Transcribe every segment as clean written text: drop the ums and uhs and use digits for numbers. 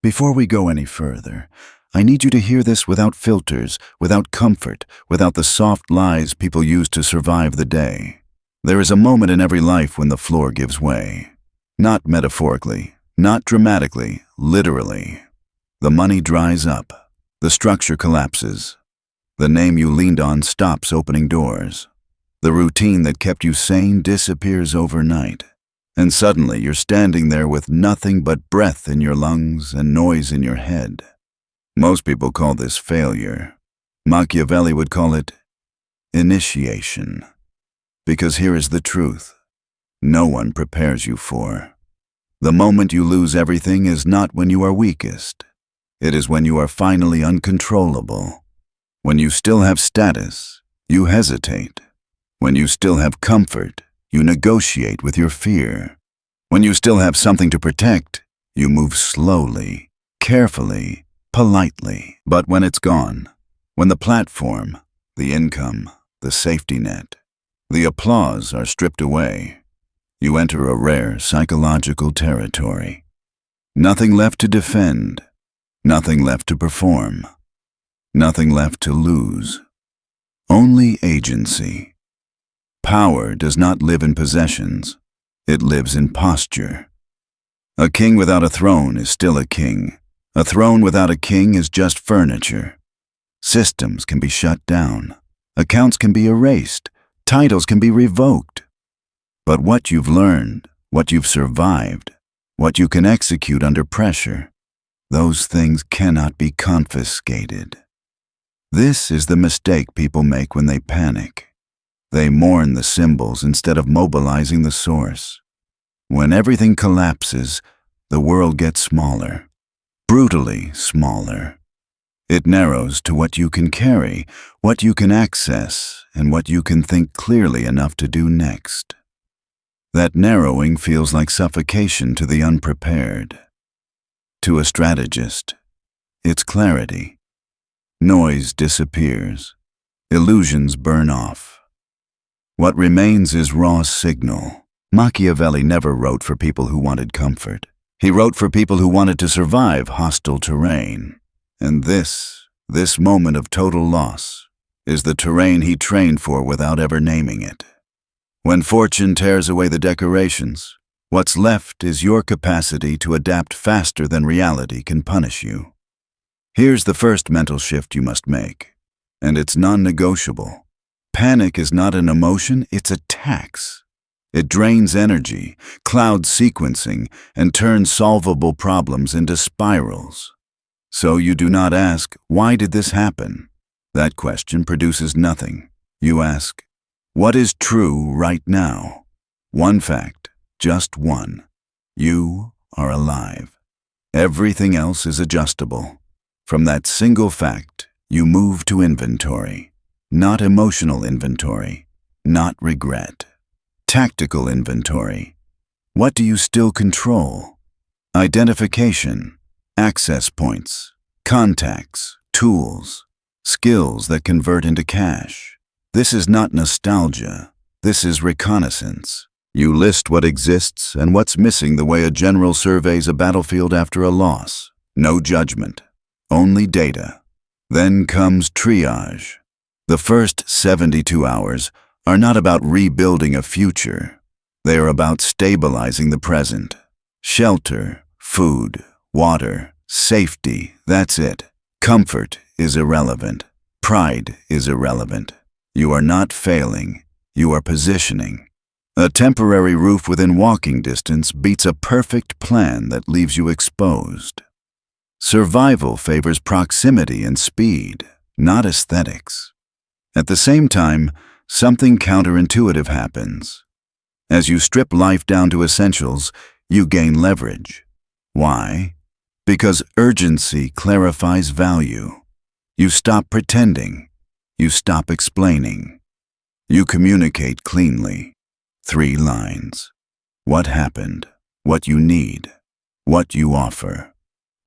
Before we go any further, I need you to hear this without filters, without comfort, without the soft lies people use to survive the day. There is a moment in every life when the floor gives way. Not metaphorically, not dramatically, literally. The money dries up. The structure collapses. The name you leaned on stops opening doors. The routine that kept you sane disappears overnight. And suddenly you're standing there with nothing but breath in your lungs and noise in your head. Most people call this failure. Machiavelli would call it initiation. Because here is the truth. No one prepares you for. The moment you lose everything is not when you are weakest. It is when you are finally uncontrollable. When you still have status, you hesitate. When you still have comfort, you negotiate with your fear. When you still have something to protect, you move slowly, carefully, politely. But when it's gone, when the platform, the income, the safety net, the applause are stripped away, you enter a rare psychological territory. Nothing left to defend, nothing left to perform, nothing left to lose. Only agency. Power does not live in possessions. It lives in posture. A king without a throne is still a king. A throne without a king is just furniture. Systems can be shut down. Accounts can be erased. Titles can be revoked. But what you've learned, what you've survived, what you can execute under pressure, those things cannot be confiscated. This is the mistake people make when they panic. They mourn the symbols instead of mobilizing the source. When everything collapses, the world gets smaller, brutally smaller. It narrows to what you can carry, what you can access, and what you can think clearly enough to do next. That narrowing feels like suffocation to the unprepared. To a strategist, it's clarity. Noise disappears. Illusions burn off. What remains is raw signal. Machiavelli never wrote for people who wanted comfort. He wrote for people who wanted to survive hostile terrain. And this moment of total loss, is the terrain he trained for without ever naming it. When fortune tears away the decorations, what's left is your capacity to adapt faster than reality can punish you. Here's the first mental shift you must make, and it's non-negotiable. Panic is not an emotion, it's a tax. It drains energy, clouds sequencing, and turns solvable problems into spirals. So you do not ask, why did this happen? That question produces nothing. You ask, what is true right now? One fact, just one. You are alive. Everything else is adjustable. From that single fact, you move to inventory. Not emotional inventory, not regret. Tactical inventory. What do you still control? Identification, access points, contacts, tools, skills that convert into cash. This is not nostalgia. This is reconnaissance. You list what exists and what's missing the way a general surveys a battlefield after a loss. No judgment, only data. Then comes triage. The first 72 hours are not about rebuilding a future. They are about stabilizing the present. Shelter, food, water, safety, that's it. Comfort is irrelevant. Pride is irrelevant. You are not failing. You are positioning. A temporary roof within walking distance beats a perfect plan that leaves you exposed. Survival favors proximity and speed, not aesthetics. At the same time, something counterintuitive happens. As you strip life down to essentials, you gain leverage. Why? Because urgency clarifies value. You stop pretending. You stop explaining. You communicate cleanly. 3 lines. What happened? What you need? What you offer?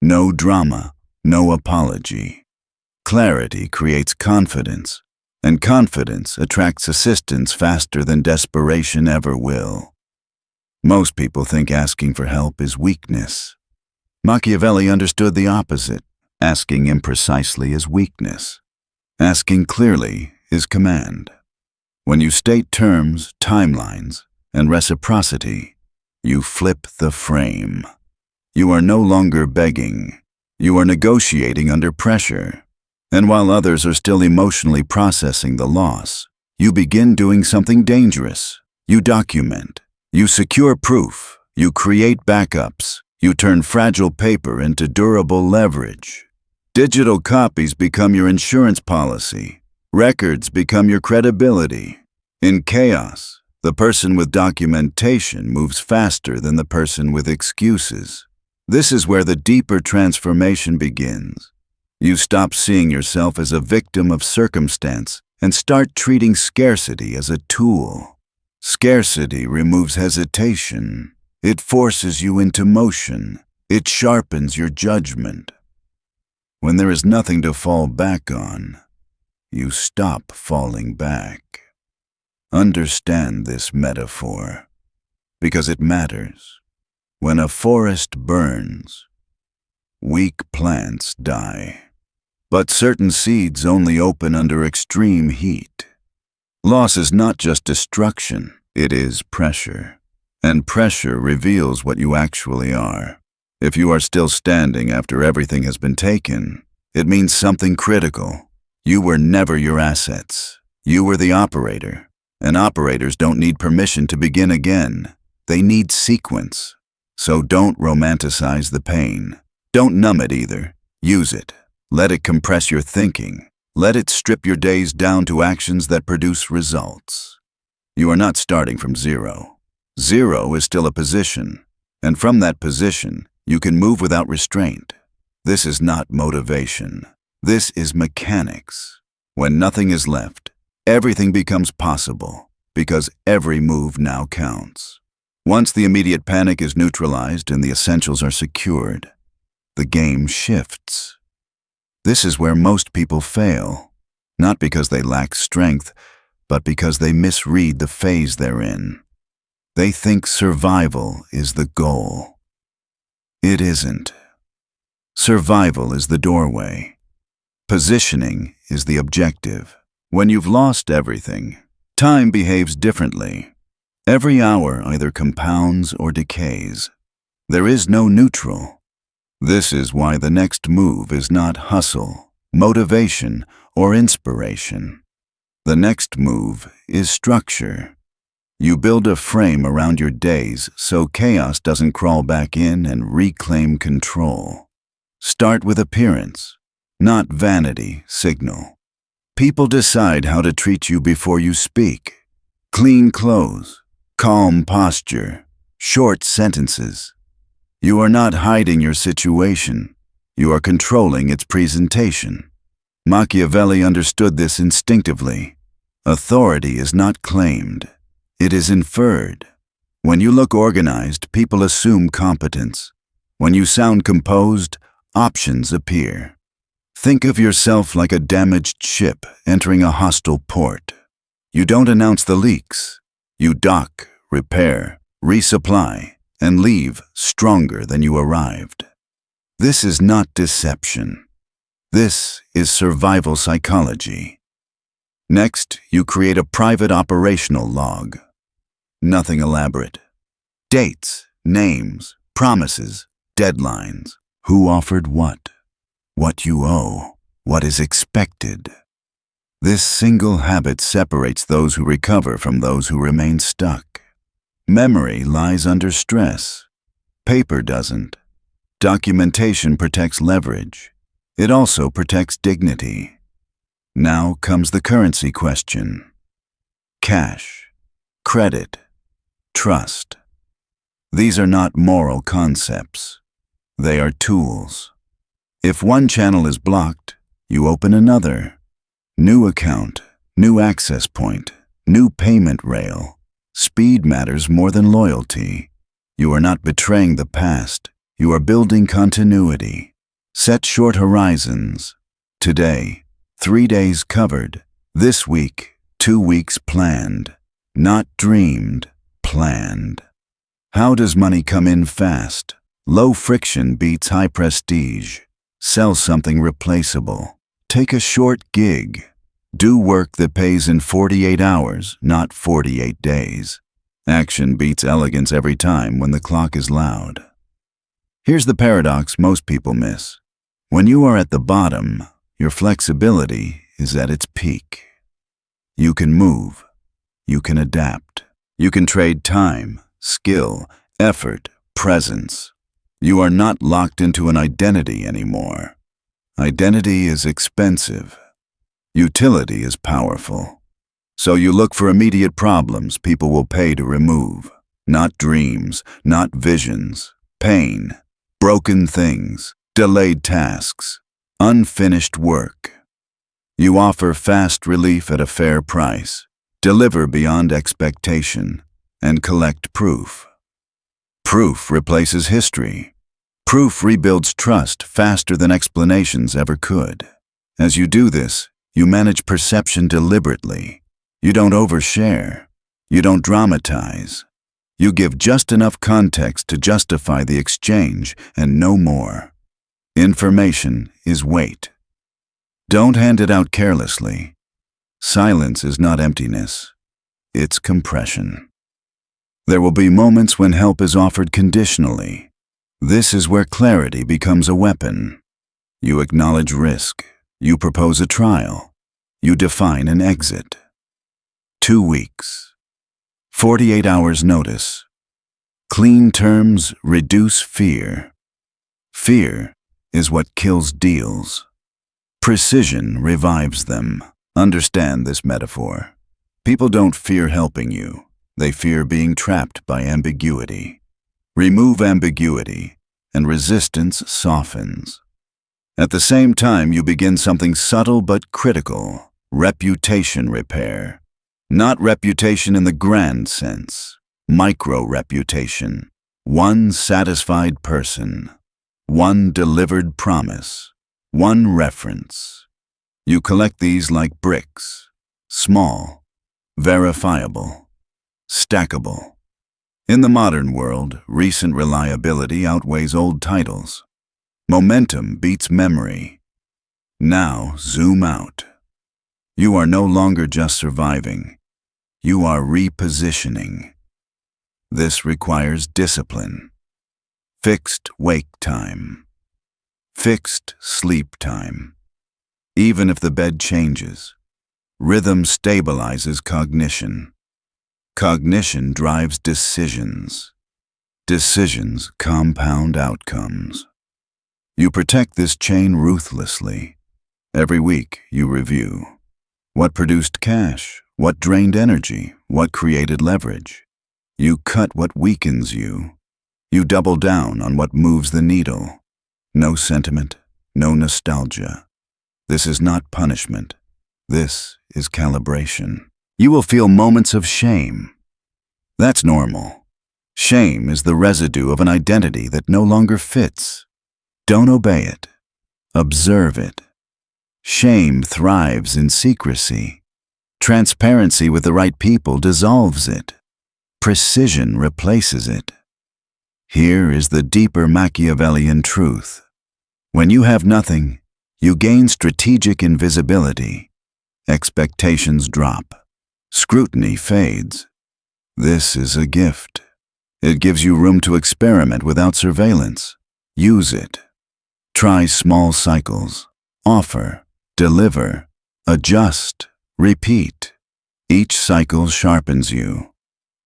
No drama, no apology. Clarity creates confidence. And confidence attracts assistance faster than desperation ever will. Most people think asking for help is weakness. Machiavelli understood the opposite. Asking imprecisely is weakness. Asking clearly is command. When you state terms, timelines, and reciprocity, you flip the frame. You are no longer begging. You are negotiating under pressure. And while others are still emotionally processing the loss, you begin doing something dangerous. You document. You secure proof. You create backups. You turn fragile paper into durable leverage. Digital copies become your insurance policy. Records become your credibility. In chaos, the person with documentation moves faster than the person with excuses. This is where the deeper transformation begins. You stop seeing yourself as a victim of circumstance and start treating scarcity as a tool. Scarcity removes hesitation. It forces you into motion. It sharpens your judgment. When there is nothing to fall back on, you stop falling back. Understand this metaphor, because it matters. When a forest burns, weak plants die. But certain seeds only open under extreme heat. Loss is not just destruction, it is pressure. And pressure reveals what you actually are. If you are still standing after everything has been taken, it means something critical. You were never your assets. You were the operator. And operators don't need permission to begin again. They need sequence. So don't romanticize the pain. Don't numb it either. Use it. Let it compress your thinking. Let it strip your days down to actions that produce results. You are not starting from zero. Zero is still a position, and from that position, you can move without restraint. This is not motivation. This is mechanics. When nothing is left, everything becomes possible, because every move now counts. Once the immediate panic is neutralized and the essentials are secured, the game shifts. This is where most people fail, not because they lack strength, but because they misread the phase they're in. They think survival is the goal. It isn't. Survival is the doorway. Positioning is the objective. When you've lost everything, time behaves differently. Every hour either compounds or decays. There is no neutral. This is why the next move is not hustle, motivation, or inspiration. The next move is structure. You build a frame around your days so chaos doesn't crawl back in and reclaim control. Start with appearance, not vanity signal. People decide how to treat you before you speak. Clean clothes, calm posture, short sentences. You are not hiding your situation. You are controlling its presentation. Machiavelli understood this instinctively. Authority is not claimed. It is inferred. When you look organized, people assume competence. When you sound composed, options appear. Think of yourself like a damaged ship entering a hostile port. You don't announce the leaks. You dock, repair, resupply, and leave stronger than you arrived. This is not deception. This is survival psychology. Next, you create a private operational log. Nothing elaborate. Dates, names, promises, deadlines. Who offered what you owe, what is expected. This single habit separates those who recover from those who remain stuck. Memory lies under stress. Paper doesn't. Documentation protects leverage. It also protects dignity. Now comes the currency question. Cash, credit, trust. These are not moral concepts. They are tools. If one channel is blocked, you open another. New account, new access point, new payment rail. Speed matters more than loyalty. You are not betraying the past. You are building continuity. Set short horizons. Today, 3 days covered. This week, 2 weeks planned. Not dreamed, planned. How does money come in fast? Low friction beats high prestige. Sell something replaceable. Take a short gig. Do work that pays in 48 hours, not 48 days. Action beats elegance every time when the clock is loud. Here's the paradox most people miss. When you are at the bottom, your flexibility is at its peak. You can move. You can adapt. You can trade time, skill, effort, presence. You are not locked into an identity anymore. Identity is expensive. Utility is powerful. So you look for immediate problems people will pay to remove. Not dreams, not visions. Pain, broken things, delayed tasks, unfinished work. You offer fast relief at a fair price, deliver beyond expectation, and collect proof. Proof replaces history. Proof rebuilds trust faster than explanations ever could. As you do this, you manage perception deliberately. You don't overshare. You don't dramatize. You give just enough context to justify the exchange and no more. Information is weight. Don't hand it out carelessly. Silence is not emptiness. It's compression. There will be moments when help is offered conditionally. This is where clarity becomes a weapon. You acknowledge risk. You propose a trial. You define an exit. 2 weeks. 48 hours notice. Clean terms reduce fear. Fear is what kills deals. Precision revives them. Understand this metaphor. People don't fear helping you. They fear being trapped by ambiguity. Remove ambiguity, and resistance softens. At the same time, you begin something subtle but critical: reputation repair. Not reputation in the grand sense. Micro-reputation. One satisfied person. One delivered promise. One reference. You collect these like bricks. Small. Verifiable. Stackable. In the modern world, recent reliability outweighs old titles. Momentum beats memory. Now, zoom out. You are no longer just surviving. You are repositioning. This requires discipline. Fixed wake time. Fixed sleep time. Even if the bed changes, rhythm stabilizes cognition. Cognition drives decisions. Decisions compound outcomes. You protect this chain ruthlessly. Every week you review. What produced cash? What drained energy? What created leverage? You cut what weakens you. You double down on what moves the needle. No sentiment, no nostalgia. This is not punishment. This is calibration. You will feel moments of shame. That's normal. Shame is the residue of an identity that no longer fits. Don't obey it. Observe it. Shame thrives in secrecy. Transparency with the right people dissolves it. Precision replaces it. Here is the deeper Machiavellian truth. When you have nothing, you gain strategic invisibility. Expectations drop. Scrutiny fades. This is a gift. It gives you room to experiment without surveillance. Use it. Try small cycles. Offer, deliver, adjust, repeat. Each cycle sharpens you.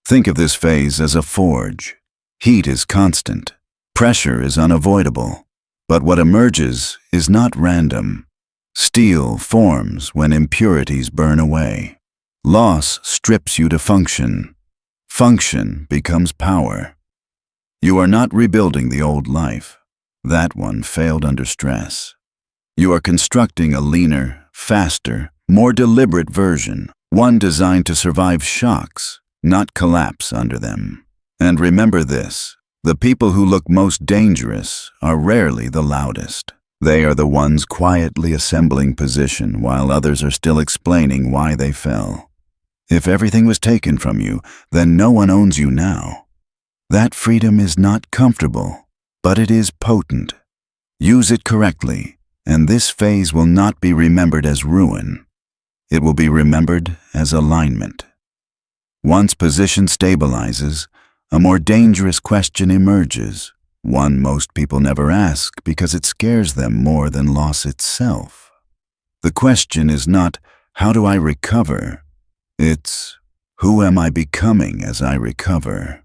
Think of this phase as a forge. Heat is constant. Pressure is unavoidable. But what emerges is not random. Steel forms when impurities burn away. Loss strips you to function. Function becomes power. You are not rebuilding the old life. That one failed under stress. You are constructing a leaner, faster, more deliberate version, one designed to survive shocks, not collapse under them. And remember this, the people who look most dangerous are rarely the loudest. They are the ones quietly assembling position while others are still explaining why they fell. If everything was taken from you, then no one owns you now. That freedom is not comfortable, but it is potent. Use it correctly, and this phase will not be remembered as ruin. It will be remembered as alignment. Once position stabilizes, a more dangerous question emerges, one most people never ask because it scares them more than loss itself. The question is not, how do I recover? It's, who am I becoming as I recover?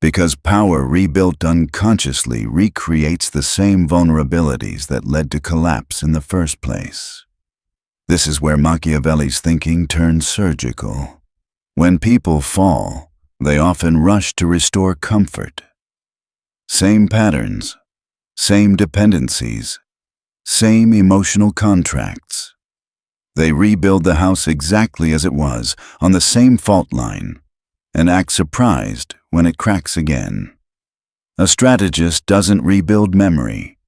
Because power rebuilt unconsciously recreates the same vulnerabilities that led to collapse in the first place. This is where Machiavelli's thinking turns surgical. When people fall, they often rush to restore comfort. Same patterns, same dependencies, same emotional contracts. They rebuild the house exactly as it was, on the same fault line, and act surprised when it cracks again. A strategist doesn't rebuild memory.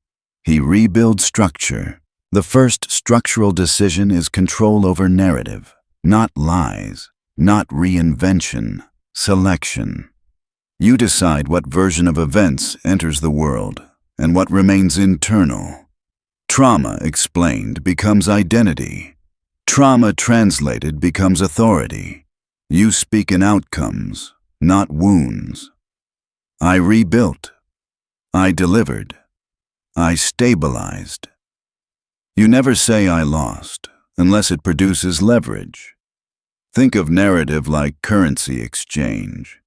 He rebuilds structure. The first structural decision is control over narrative, not lies, not reinvention, selection. You decide what version of events enters the world and what remains internal. Trauma explained becomes identity. Trauma translated becomes authority. You speak in outcomes, not wounds. I rebuilt. I delivered. I stabilized. You never say I lost unless it produces leverage. Think of narrative like currency exchange.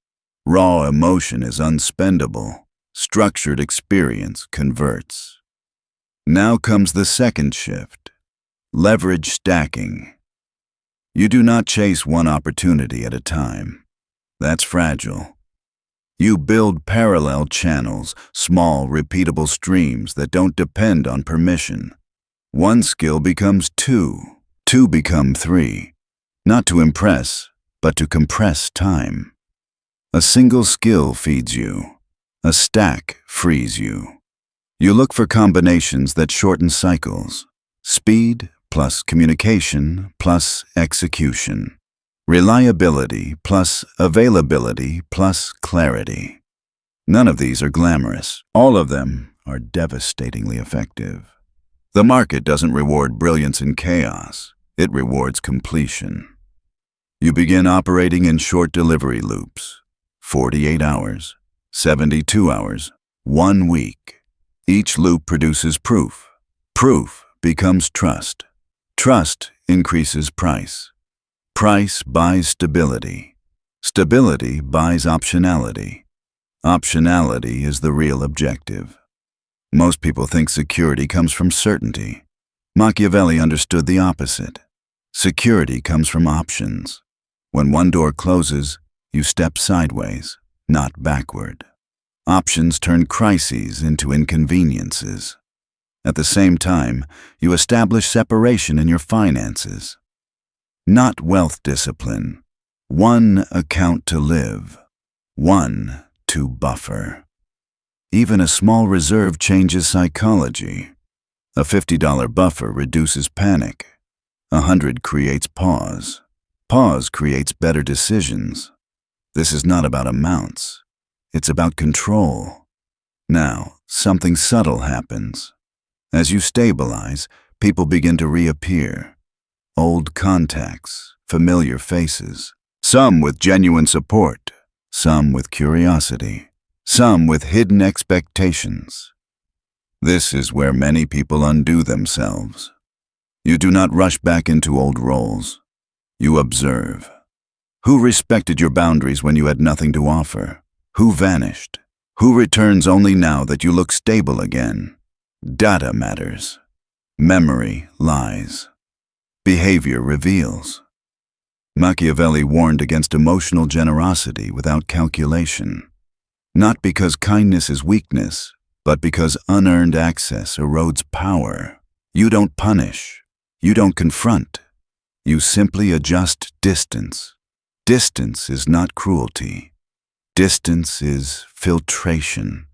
Raw emotion is unspendable. Structured experience converts. Now comes the second shift. Leverage stacking. You do not chase one opportunity at a time. That's fragile. You build parallel channels, small, repeatable streams that don't depend on permission. One skill becomes two become three, not to impress, but to compress time. A single skill feeds you. A stack frees you. You look for combinations that shorten cycles. Speed plus communication plus execution. Reliability plus availability plus clarity. None of these are glamorous. All of them are devastatingly effective. The market doesn't reward brilliance in chaos. It rewards completion. You begin operating in short delivery loops. 48 hours, 72 hours, 1 week. Each loop produces proof. Proof becomes trust. Trust increases price. Price buys stability. Stability buys optionality. Optionality is the real objective. Most people think security comes from certainty. Machiavelli understood the opposite. Security comes from options. When one door closes, you step sideways, not backward. Options turn crises into inconveniences. At the same time, you establish separation in your finances. Not wealth discipline. One account to live. One to buffer. Even a small reserve changes psychology. A $50 buffer reduces panic. 100 creates pause. Pause creates better decisions. This is not about amounts. It's about control. Now, something subtle happens. As you stabilize, people begin to reappear. Old contacts, familiar faces. Some with genuine support. Some with curiosity. Some with hidden expectations. This is where many people undo themselves. You do not rush back into old roles. You observe. Who respected your boundaries when you had nothing to offer? Who vanished? Who returns only now that you look stable again? Data matters. Memory lies. Behavior reveals. Machiavelli warned against emotional generosity without calculation. Not because kindness is weakness, but because unearned access erodes power. You don't punish. You don't confront. You simply adjust distance. Distance is not cruelty. Distance is filtration.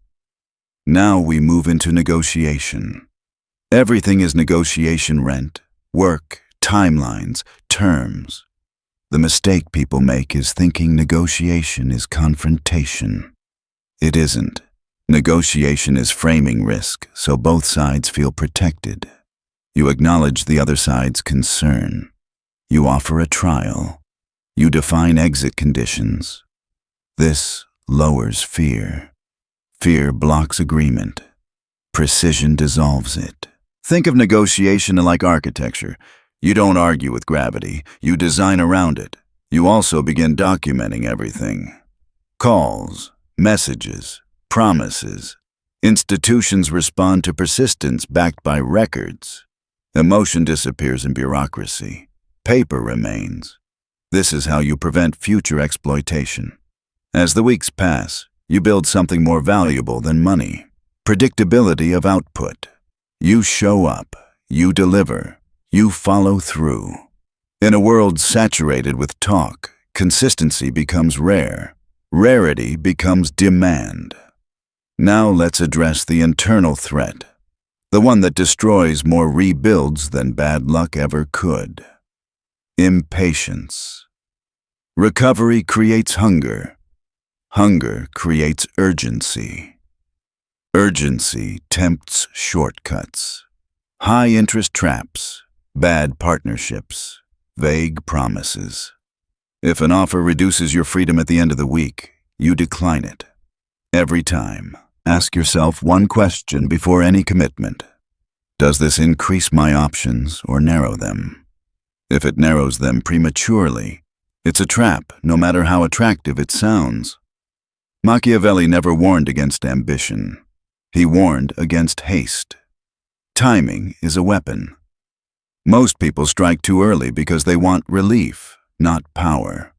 Now we move into negotiation. Everything is negotiation: rent, work, timelines, terms. The mistake people make is thinking negotiation is confrontation. It isn't. Negotiation is framing risk, so both sides feel protected. You acknowledge the other side's concern. You offer a trial. You define exit conditions. This lowers fear. Fear blocks agreement. Precision dissolves it. Think of negotiation like architecture. You don't argue with gravity. You design around it. You also begin documenting everything. Calls, messages, promises. Institutions respond to persistence backed by records. Emotion disappears in bureaucracy. Paper remains. This is how you prevent future exploitation. As the weeks pass, you build something more valuable than money. Predictability of output. You show up. You deliver. You follow through. In a world saturated with talk, consistency becomes rare. Rarity becomes demand. Now let's address the internal threat, the one that destroys more rebuilds than bad luck ever could. Impatience. Recovery creates hunger. Hunger creates urgency. Urgency tempts shortcuts. High-interest traps, bad partnerships, vague promises. If an offer reduces your freedom at the end of the week, you decline it. Every time, ask yourself one question before any commitment. Does this increase my options or narrow them? If it narrows them prematurely, it's a trap, no matter how attractive it sounds. Machiavelli never warned against ambition. He warned against haste. Timing is a weapon. Most people strike too early because they want relief, not power.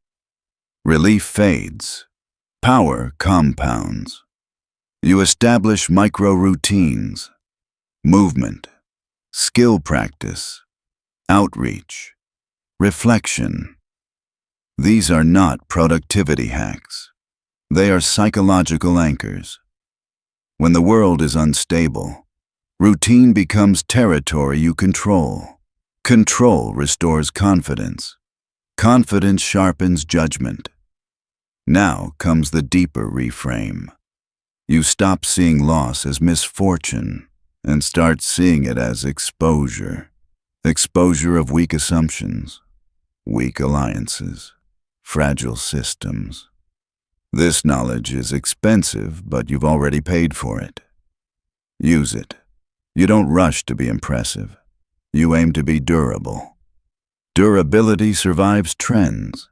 Relief fades. Power compounds. You establish micro-routines, movement, skill practice, outreach, reflection. These are not productivity hacks. They are psychological anchors. When the world is unstable, routine becomes territory you control. Control restores confidence. Confidence sharpens judgment. Now comes the deeper reframe. You stop seeing loss as misfortune and start seeing it as exposure. Exposure of weak assumptions, weak alliances, fragile systems. This knowledge is expensive, but you've already paid for it. Use it. You don't rush to be impressive. You aim to be durable. Durability survives trends.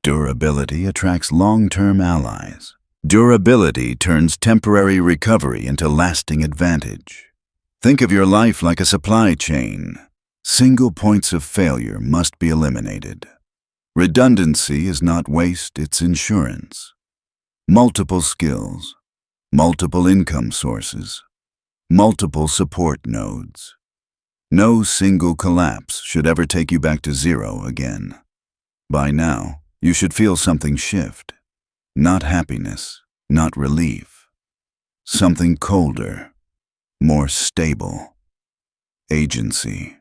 Durability attracts long-term allies. Durability turns temporary recovery into lasting advantage. Think of your life like a supply chain. Single points of failure must be eliminated. Redundancy is not waste, it's insurance. Multiple skills, multiple income sources, multiple support nodes. No single collapse should ever take you back to zero again. By now, you should feel something shift. Not happiness, not relief. Something colder, more stable. Agency.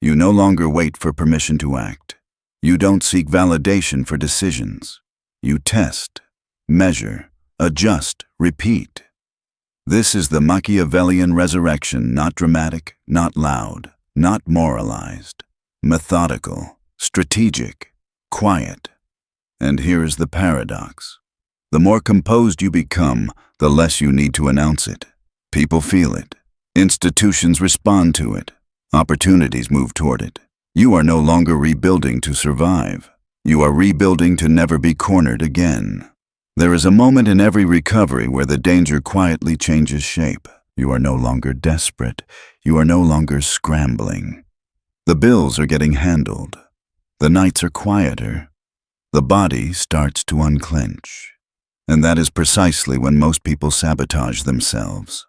You no longer wait for permission to act. You don't seek validation for decisions. You test, measure, adjust, repeat. This is the Machiavellian resurrection, not dramatic, not loud, not moralized, methodical, strategic, quiet. And here is the paradox. The more composed you become, the less you need to announce it. People feel it. Institutions respond to it. Opportunities move toward it. You are no longer rebuilding to survive. You are rebuilding to never be cornered again. There is a moment in every recovery where the danger quietly changes shape. You are no longer desperate. You are no longer scrambling. The bills are getting handled. The nights are quieter. The body starts to unclench. And that is precisely when most people sabotage themselves.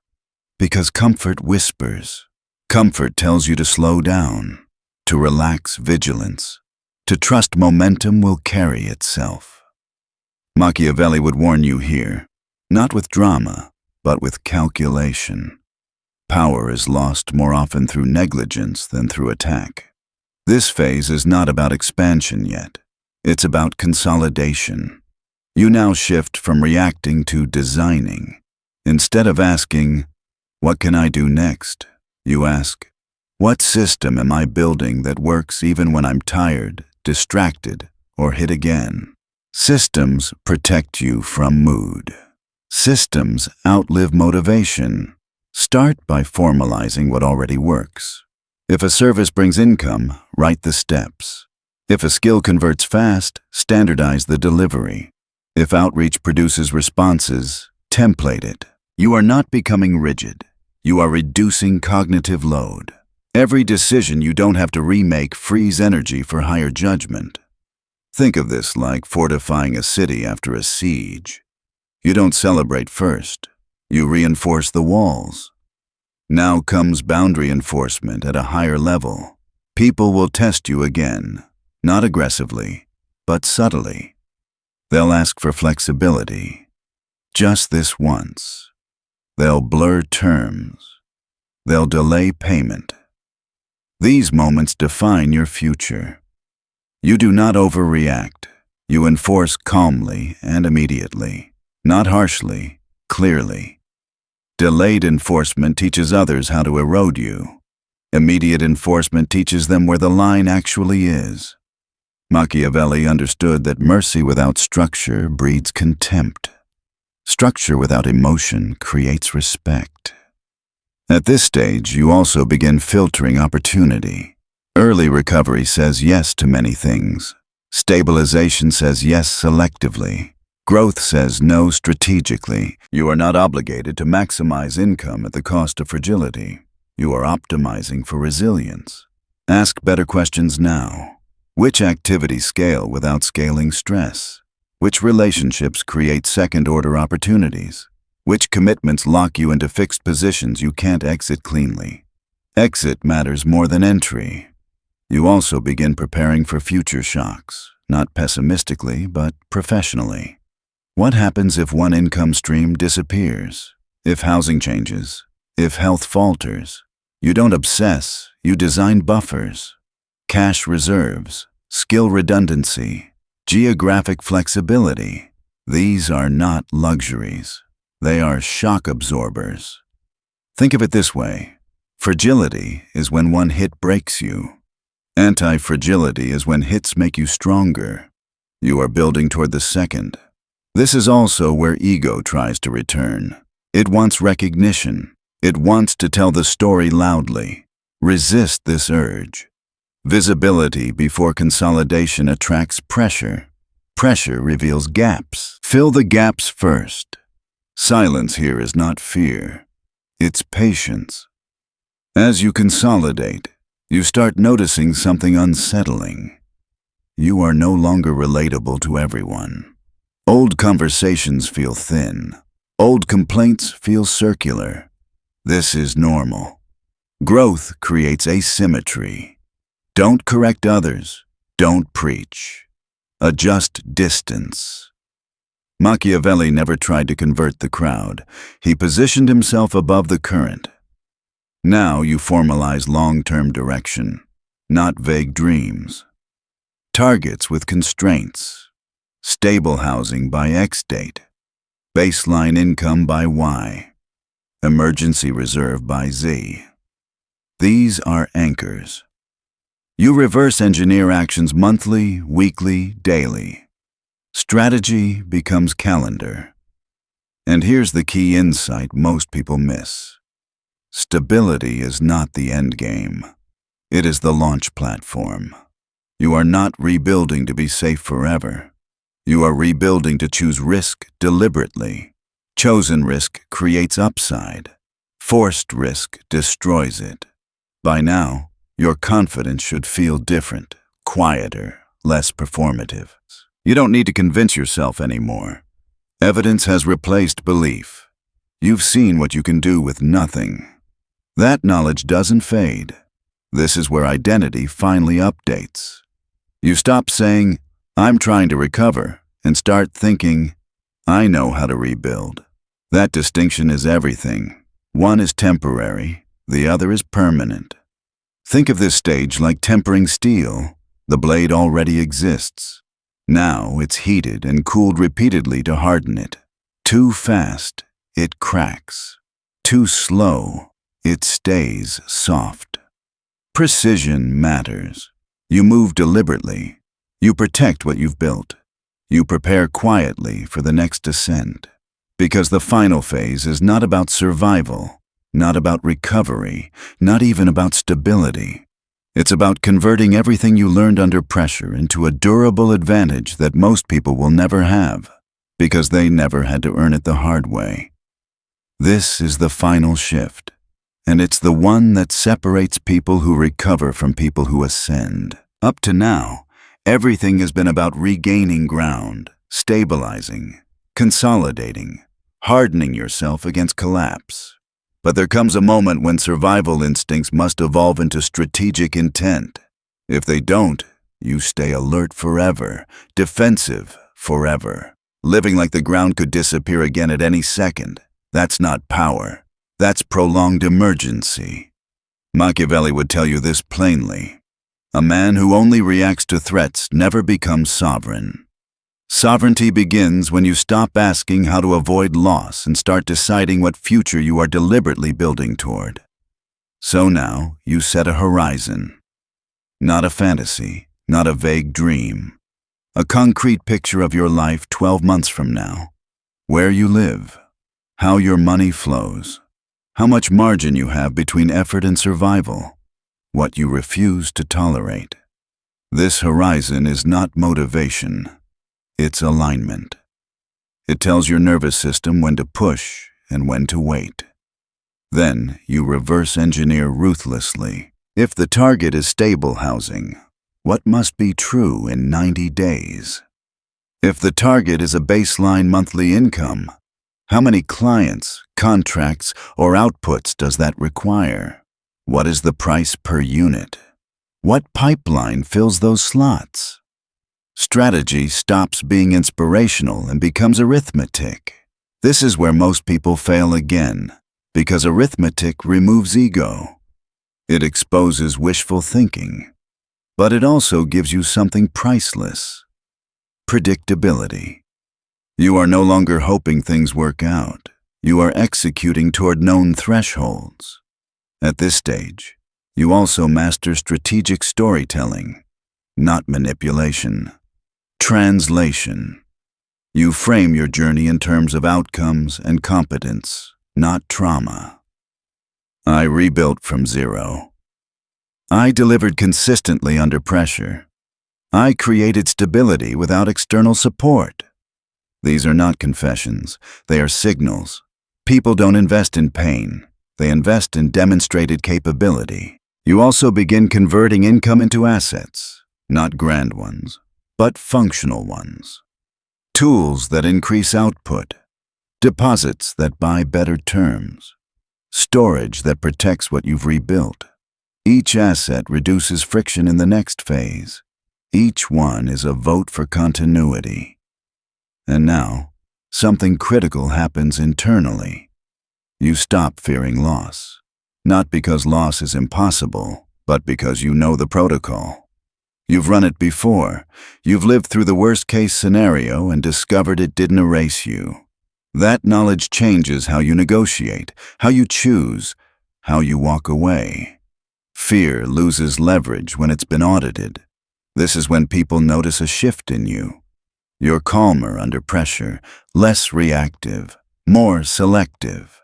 Because comfort whispers. Comfort tells you to slow down, to relax vigilance, to trust momentum will carry itself. Machiavelli would warn you here, not with drama, but with calculation. Power is lost more often through negligence than through attack. This phase is not about expansion yet. It's about consolidation. You now shift from reacting to designing. Instead of asking, "What can I do next?" you ask, "What system am I building that works even when I'm tired, distracted, or hit again?" Systems protect you from mood. Systems outlive motivation. Start by formalizing what already works. If a service brings income, write the steps. If a skill converts fast, standardize the delivery. If outreach produces responses, template it. You are not becoming rigid. You are reducing cognitive load. Every decision you don't have to remake frees energy for higher judgment. Think of this like fortifying a city after a siege. You don't celebrate first. You reinforce the walls. Now comes boundary enforcement at a higher level. People will test you again, not aggressively, but subtly. They'll ask for flexibility. Just this once. They'll blur terms. They'll delay payment. These moments define your future. You do not overreact. You enforce calmly and immediately. Not harshly, clearly. Delayed enforcement teaches others how to erode you. Immediate enforcement teaches them where the line actually is. Machiavelli understood that mercy without structure breeds contempt. Structure without emotion creates respect. At this stage, you also begin filtering opportunity. Early recovery says yes to many things. Stabilization says yes selectively. Growth says no strategically. You are not obligated to maximize income at the cost of fragility. You are optimizing for resilience. Ask better questions now. Which activities scale without scaling stress? Which relationships create second-order opportunities? Which commitments lock you into fixed positions you can't exit cleanly? Exit matters more than entry. You also begin preparing for future shocks, not pessimistically, but professionally. What happens if one income stream disappears? If housing changes? If health falters? You don't obsess, you design buffers. Cash reserves, skill redundancy, geographic flexibility. These are not luxuries. They are shock absorbers. Think of it this way. Fragility is when one hit breaks you. Anti-fragility is when hits make you stronger. You are building toward the second. This is also where ego tries to return. It wants recognition. It wants to tell the story loudly. Resist this urge. Visibility before consolidation attracts pressure. Pressure reveals gaps. Fill the gaps first. Silence here is not fear. It's patience. As you consolidate, you start noticing something unsettling. You are no longer relatable to everyone. Old conversations feel thin. Old complaints feel circular. This is normal. Growth creates asymmetry. Don't correct others. Don't preach. Adjust distance. Machiavelli never tried to convert the crowd. He positioned himself above the current. Now you formalize long-term direction, not vague dreams. Targets with constraints. Stable housing by X date. Baseline income by Y. Emergency reserve by Z. These are anchors. You reverse engineer actions monthly, weekly, daily. Strategy becomes calendar. And here's the key insight most people miss. Stability is not the end game. It is the launch platform. You are not rebuilding to be safe forever. You are rebuilding to choose risk deliberately. Chosen risk creates upside. Forced risk destroys it. By now, your confidence should feel different, quieter, less performative. You don't need to convince yourself anymore. Evidence has replaced belief. You've seen what you can do with nothing. That knowledge doesn't fade. This is where identity finally updates. You stop saying, "I'm trying to recover," and start thinking, "I know how to rebuild." That distinction is everything. One is temporary, the other is permanent. Think of this stage like tempering steel. The blade already exists. Now it's heated and cooled repeatedly to harden it. Too fast, it cracks. Too slow, it stays soft. Precision matters. You move deliberately. You protect what you've built. You prepare quietly for the next ascent. Because the final phase is not about survival, not about recovery, not even about stability. It's about converting everything you learned under pressure into a durable advantage that most people will never have, because they never had to earn it the hard way. This is the final shift, and it's the one that separates people who recover from people who ascend. Up to now, everything has been about regaining ground, stabilizing, consolidating, hardening yourself against collapse. But there comes a moment when survival instincts must evolve into strategic intent. If they don't, you stay alert forever, defensive forever, living like the ground could disappear again at any second. That's not power. That's prolonged emergency. Machiavelli would tell you this plainly. A man who only reacts to threats never becomes sovereign. Sovereignty begins when you stop asking how to avoid loss and start deciding what future you are deliberately building toward. So now you set a horizon. Not a fantasy, not a vague dream. A concrete picture of your life 12 months from now. Where you live, how your money flows, how much margin you have between effort and survival, what you refuse to tolerate. This horizon is not motivation. It's alignment. It tells your nervous system when to push and when to wait. Then you reverse engineer ruthlessly. If the target is stable housing, what must be true in 90 days? If the target is a baseline monthly income, how many clients, contracts, or outputs does that require? What is the price per unit? What pipeline fills those slots? Strategy stops being inspirational and becomes arithmetic. This is where most people fail again, because arithmetic removes ego. It exposes wishful thinking, but it also gives you something priceless: predictability. You are no longer hoping things work out. You are executing toward known thresholds. At this stage, you also master strategic storytelling, not manipulation. Translation. You frame your journey in terms of outcomes and competence, not trauma. I rebuilt from zero. I delivered consistently under pressure. I created stability without external support. These are not confessions, they are signals. People don't invest in pain, they invest in demonstrated capability. You also begin converting income into assets, not grand ones, but functional ones. Tools that increase output, deposits that buy better terms, storage that protects what you've rebuilt. Each asset reduces friction in the next phase. Each one is a vote for continuity. And now, something critical happens internally. You stop fearing loss, not because loss is impossible, but because you know the protocol. You've run it before. You've lived through the worst-case scenario and discovered it didn't erase you. That knowledge changes how you negotiate, how you choose, how you walk away. Fear loses leverage when it's been audited. This is when people notice a shift in you. You're calmer under pressure, less reactive, more selective.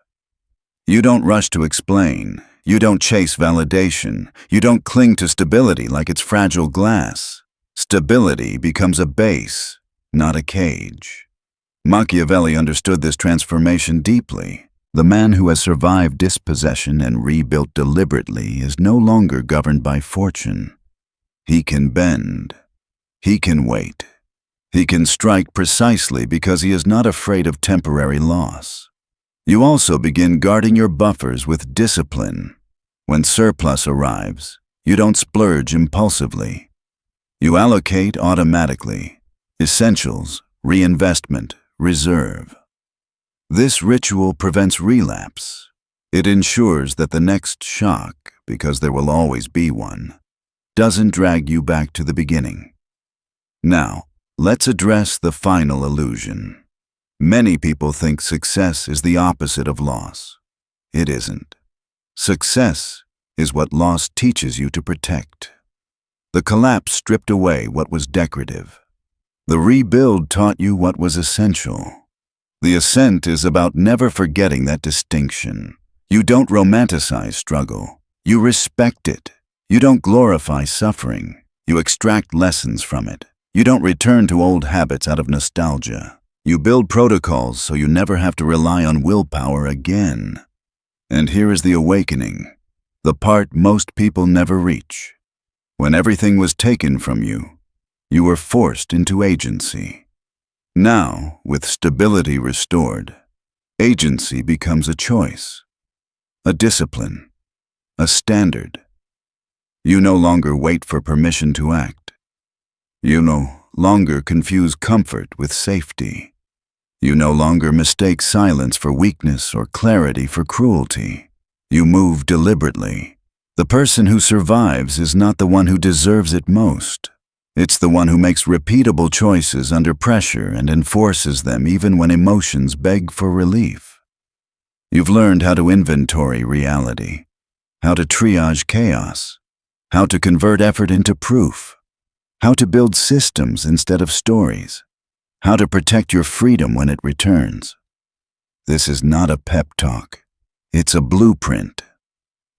You don't rush to explain. You don't chase validation. You don't cling to stability like it's fragile glass. Stability becomes a base, not a cage. Machiavelli understood this transformation deeply. The man who has survived dispossession and rebuilt deliberately is no longer governed by fortune. He can bend. He can wait. He can strike precisely because he is not afraid of temporary loss. You also begin guarding your buffers with discipline. When surplus arrives, you don't splurge impulsively. You allocate automatically. Essentials, reinvestment, reserve. This ritual prevents relapse. It ensures that the next shock, because there will always be one, doesn't drag you back to the beginning. Now, let's address the final illusion. Many people think success is the opposite of loss. It isn't. Success is what loss teaches you to protect. The collapse stripped away what was decorative. The rebuild taught you what was essential. The ascent is about never forgetting that distinction. You don't romanticize struggle. You respect it. You don't glorify suffering. You extract lessons from it. You don't return to old habits out of nostalgia. You build protocols so you never have to rely on willpower again. And here is the awakening, the part most people never reach. When everything was taken from you, you were forced into agency. Now, with stability restored, agency becomes a choice, a discipline, a standard. You no longer wait for permission to act. You no longer confuse comfort with safety. You no longer mistake silence for weakness or clarity for cruelty. You move deliberately. The person who survives is not the one who deserves it most. It's the one who makes repeatable choices under pressure and enforces them even when emotions beg for relief. You've learned how to inventory reality, how to triage chaos, how to convert effort into proof, how to build systems instead of stories, how to protect your freedom when it returns. This is not a pep talk. It's a blueprint.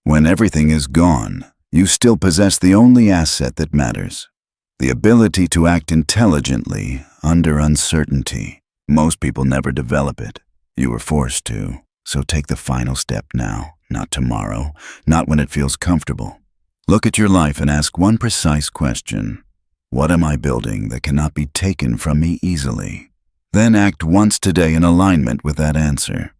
When everything is gone, you still possess the only asset that matters, the ability to act intelligently under uncertainty. Most people never develop it. You were forced to. So take the final step now, not tomorrow, not when it feels comfortable. Look at your life and ask one precise question. What am I building that cannot be taken from me easily? Then act once today in alignment with that answer.